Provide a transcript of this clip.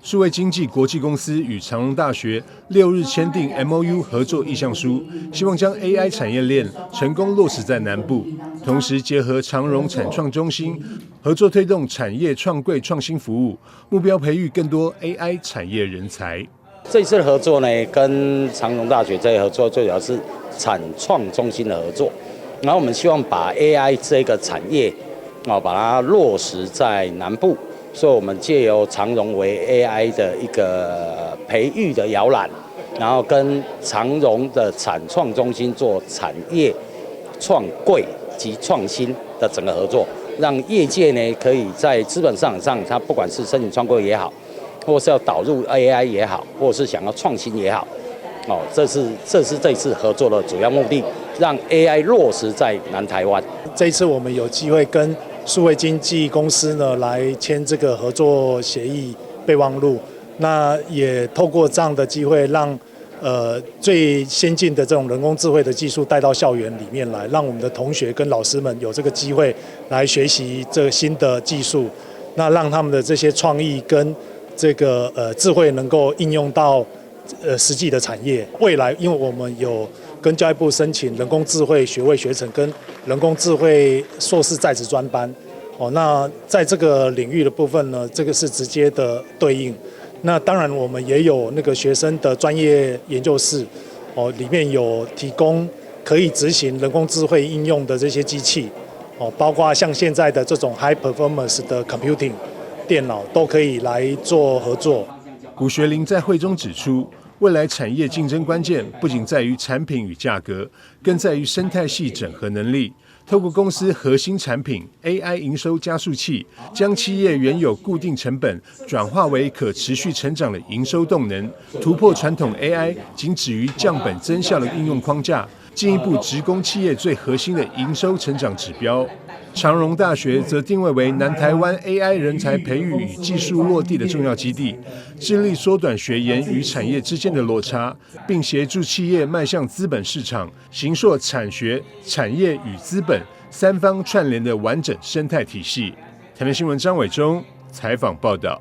数位经济国际公司与长荣大学6日签订 MOU 合作意向书，希望将 AI 产业链成功落实在南部，同时结合长荣产创中心合作推动产业创柜创新服务，目标培育更多 AI 产业人才。这次的合作呢，跟长荣大学这合作最主要是产创中心的合作，然后我们希望把 AI 这个产业把它落实在南部。所以，我们借由长荣为 AI 的一个培育的摇篮，然后跟长荣的产创中心做产业创柜及创新的整个合作，让业界呢可以在资本市场上，它不管是申请创柜也好，或是要导入 AI 也好，或是想要创新也好，这是这次合作的主要目的，让 AI 落实在南台湾。这一次我们有机会跟数位经纪公司呢来签这个合作协议备忘录，那也透过这样的机会让最先进的这种人工智慧的技术带到校园里面来，让我们的同学跟老师们有这个机会来学习这个新的技术，那让他们的这些创意跟这个智慧能够应用到实际的产业。未来因为我们有跟教育部申请人工智慧学位学程跟人工智慧硕士在职专班，那在这个领域的部分呢，这个是直接的对应。那当然我们也有那个学生的专业研究室，里面有提供可以执行人工智慧应用的这些机器，包括像现在的这种 high performance 的 computing 电脑都可以来做合作。古学林在会中指出，未来产业竞争关键不仅在于产品与价格，更在于生态系整合能力。透过公司核心产品 AI 营收加速器，将企业原有固定成本转化为可持续成长的营收动能，突破传统 AI 仅止于降本增效的应用框架，进一步直攻企业最核心的营收成长指标。长荣大学则定位为南台湾 AI 人才培育与技术落地的重要基地，致力缩短学研与产业之间的落差，并协助企业迈向资本市场，形塑产学、产业与资本三方串联的完整生态体系。台南新闻张伟忠采访报道。